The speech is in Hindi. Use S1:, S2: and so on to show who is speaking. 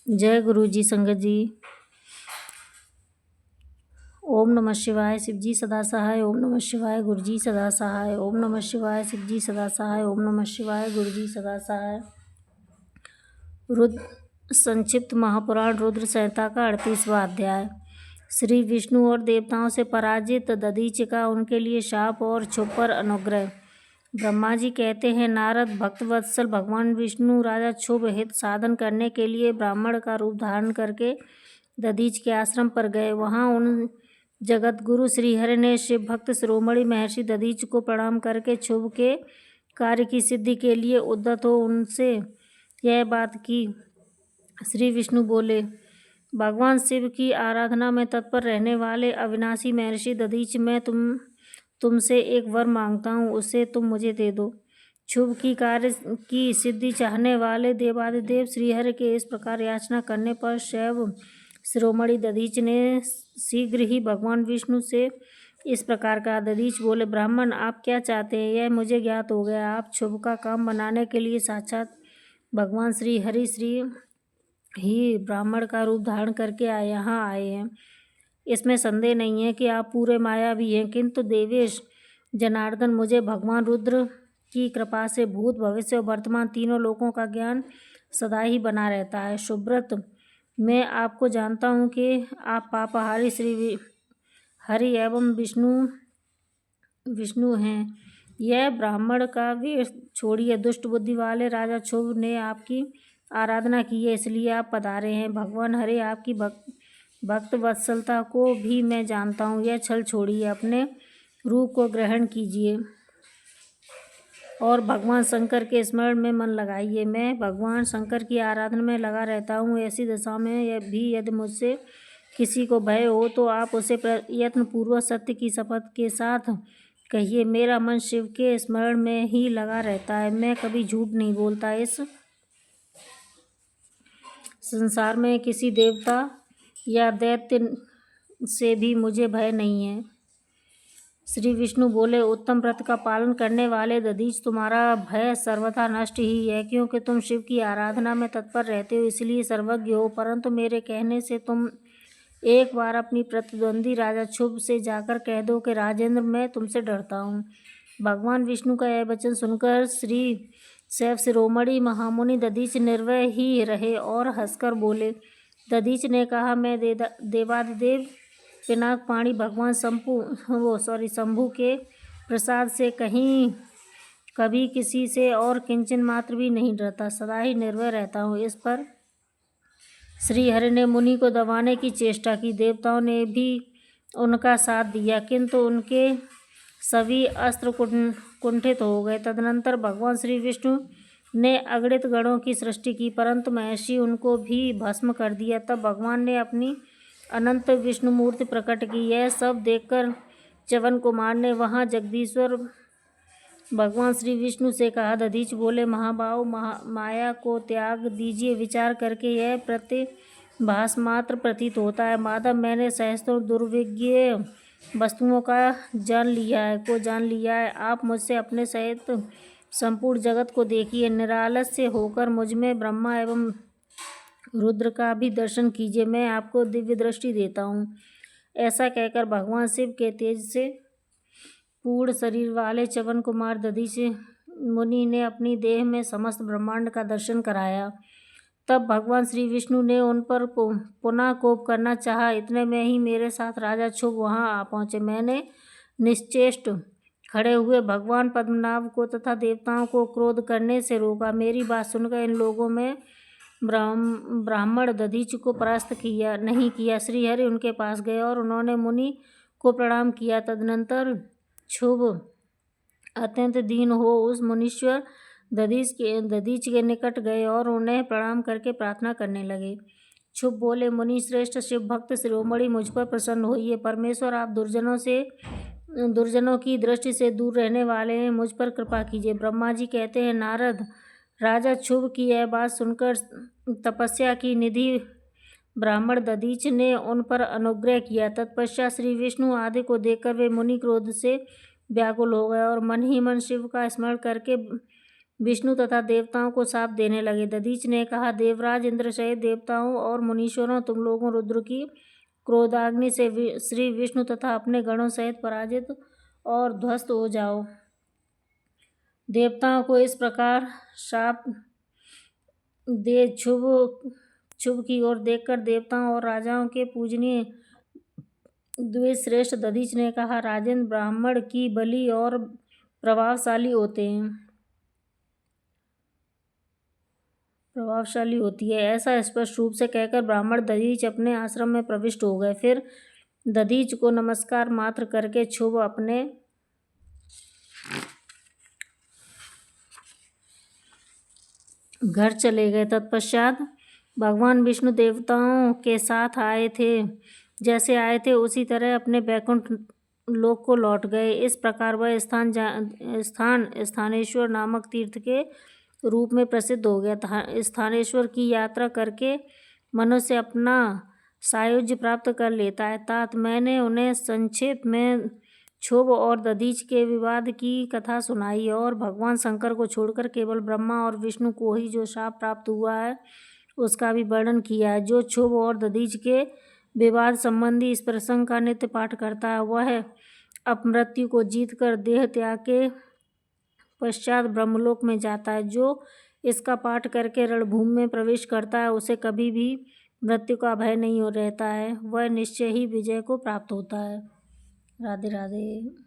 S1: जय गुरु जी संगत जी। ओम नमः शिवाय। शिव जी सदा सहाय। ओम नमः शिवाय। गुरु जी सदा सहाय। ओम नमः शिवाय। शिव जी सदा सहाय। ओम नमः शिवाय। गुरु जी सदा सहाय। रुद्र संक्षिप्त महापुराण रुद्र संहिता का 38वां अध्याय। श्री विष्णु और देवताओं से पराजित दधीचि का उनके लिए शाप और क्षुभ पर अनुग्रह। ब्रह्मा जी कहते हैं, नारद भक्तवत्सल भगवान विष्णु राजा क्षुभ हित साधन करने के लिए ब्राह्मण का रूप धारण करके दधीच के आश्रम पर गए। वहां उन जगत गुरु श्रीहरि ने शिव भक्त शिरोमणि महर्षि दधीच को प्रणाम करके क्षुभ के कार्य की सिद्धि के लिए उद्यत हो उनसे यह बात की। श्री विष्णु बोले, भगवान शिव की आराधना में तत्पर रहने वाले अविनाशी महर्षि दधीच, मैं तुमसे एक वर मांगता हूँ, उसे तुम मुझे दे दो। शुभ की कार्य की सिद्धि चाहने वाले देवादिदेव श्रीहरि के इस प्रकार याचना करने पर शैव शिरोमणि दधीच ने शीघ्र ही भगवान विष्णु से इस प्रकार कहा। दधीच बोले, ब्राह्मण आप क्या चाहते हैं, यह मुझे ज्ञात हो गया। आप शुभ का काम बनाने के लिए साक्षात भगवान श्री ही ब्राह्मण का रूप धारण करके यहाँ आए हैं। इसमें संदेह नहीं है कि आप पूरे माया भी हैं, किंतु देवेश जनार्दन, मुझे भगवान रुद्र की कृपा से भूत भविष्य और वर्तमान तीनों लोकों का ज्ञान सदा ही बना रहता है। सुब्रत, मैं आपको जानता हूँ कि आप पापहारी श्री हरि एवं विष्णु हैं। यह ब्राह्मण का वेश छोड़िए। दुष्ट बुद्धि वाले राजा क्षुभ ने आपकी आराधना की है, इसलिए आप पधारे हैं। भगवान हरि आपकी भक्त वत्सलता को भी मैं जानता हूँ। यह छल छोड़िए, अपने रूप को ग्रहण कीजिए और भगवान शंकर के स्मरण में मन लगाइए। मैं भगवान शंकर की आराधना में लगा रहता हूँ। ऐसी दशा में भी यदि मुझसे किसी को भय हो तो आप उसे प्रयत्न पूर्वक सत्य की शपथ के साथ कहिए। मेरा मन शिव के स्मरण में ही लगा रहता है, मैं कभी झूठ नहीं बोलता। इस संसार में किसी देवता या दैत्य से भी मुझे भय नहीं है। श्री विष्णु बोले, उत्तम व्रत का पालन करने वाले दधीच, तुम्हारा भय सर्वथा नष्ट ही है, क्योंकि तुम शिव की आराधना में तत्पर रहते हो, इसलिए सर्वज्ञ हो। परंतु मेरे कहने से तुम एक बार अपनी प्रतिद्वंदी राजा क्षुभ से जाकर कह दो कि राजेंद्र, मैं तुमसे डरता हूँ। भगवान विष्णु का यह वचन सुनकर श्री शैव शिरोमणि महामुनि दधीच निर्भय ही रहे और हंसकर बोले। दधीच ने कहा, मैं देवादिदेव पिनाक पाणी भगवान शंभु के प्रसाद से कभी किसी से और किंचन मात्र भी नहीं डरता, सदा ही निर्भय रहता हूँ। इस पर श्री हरि ने मुनि को दबाने की चेष्टा की। देवताओं ने भी उनका साथ दिया, किंतु उनके सभी अस्त्र कुंठित हो गए। तदनंतर भगवान श्री विष्णु ने अगणित गणों की सृष्टि की, परंतु महर्षि उनको भी भस्म कर दिया। तब भगवान ने अपनी अनंत विष्णु मूर्ति प्रकट की। यह सब देखकर च्यवन कुमार ने वहाँ जगदीश्वर भगवान श्री विष्णु से कहा। दधीच बोले, महाबाहु, माया को त्याग दीजिए। विचार करके यह प्रतिभास मात्र प्रतीत होता है। माधव, मैंने सहस्त्रों दुर्विज्ञ वस्तुओं का जान लिया है। आप मुझसे अपने सहित संपूर्ण जगत को देखिए। निरालस्य होकर मुझ में ब्रह्मा एवं रुद्र का भी दर्शन कीजिए, मैं आपको दिव्य दृष्टि देता हूँ। ऐसा कहकर भगवान शिव के तेज से पूर्ण शरीर वाले च्यवन कुमार दधीच मुनि ने अपनी देह में समस्त ब्रह्मांड का दर्शन कराया। तब भगवान श्री विष्णु ने उन पर पुनः कोप करना चाहा। इतने में ही मेरे साथ राजा क्षुभ वहां आ पहुंचे। मैंने निश्चेष्ट खड़े हुए भगवान पद्मनाभ को तथा देवताओं को क्रोध करने से रोका। मेरी बात सुनकर इन लोगों में ब्राह्मण दधीच को परास्त नहीं किया। श्रीहरि उनके पास गए और उन्होंने मुनि को प्रणाम किया। तदनंतर क्षुभ अत्यंत दीन हो उस मुनीश्वर दधीच के निकट गए और उन्हें प्रणाम करके प्रार्थना करने लगे। क्षुभ बोले, मुनि श्रेष्ठ शिव भक्त शिरोमणि, मुझ पर प्रसन्न होइए। परमेश्वर, आप दुर्जनों की दृष्टि से दूर रहने वाले हैं, मुझ पर कृपा कीजिए। ब्रह्मा जी कहते हैं, नारद, राजा क्षुभ की यह बात सुनकर तपस्या की निधि ब्राह्मण दधीच ने उन पर अनुग्रह किया। तत्पश्चात श्री विष्णु आदि को देखकर वे मुनि क्रोध से व्याकुल हो गए और मन ही मन शिव का स्मरण करके विष्णु तथा देवताओं को शाप देने लगे। दधीच ने कहा, देवराज इंद्र सहित देवताओं और मुनीश्वरों, तुम लोगों रुद्र की क्रोधाग्नि से श्री विष्णु तथा अपने गणों सहित पराजित और ध्वस्त हो जाओ। देवताओं को इस प्रकार शाप दे शुभ की ओर देखकर देवताओं और राजाओं के पूजनीय द्विश्रेष्ठ दधीच ने कहा, राजेंद्र, ब्राह्मण की बलि और प्रभावशाली होती है। ऐसा स्पष्ट रूप से कहकर ब्राह्मण दधीच अपने आश्रम में प्रविष्ट हो गए। फिर दधीच को नमस्कार मात्र करके शुभ अपने घर चले गए। तत्पश्चात भगवान विष्णु देवताओं के साथ आए थे, जैसे आए थे उसी तरह अपने वैकुंठ लोक को लौट गए। इस प्रकार वह स्थान स्थानेश्वर नामक तीर्थ के रूप में प्रसिद्ध हो गया। स्थानेश्वर की यात्रा करके मनुष्य अपना सायुज्य प्राप्त कर लेता है। तात, मैंने उन्हें संक्षेप में क्षोभ और दधीच के विवाद की कथा सुनाई और भगवान शंकर को छोड़कर केवल ब्रह्मा और विष्णु को ही जो शाप प्राप्त हुआ है उसका भी वर्णन किया है। जो क्षोभ और दधीच के विवाद संबंधी इस प्रसंग का नित्य पाठ करता है वह अपमृत्यु को जीतकर देह त्याग के पश्चात ब्रह्मलोक में जाता है। जो इसका पाठ करके रणभूमि में प्रवेश करता है उसे कभी भी मृत्यु का भय नहीं हो रहता है, वह निश्चय ही विजय को प्राप्त होता है। राधे राधे।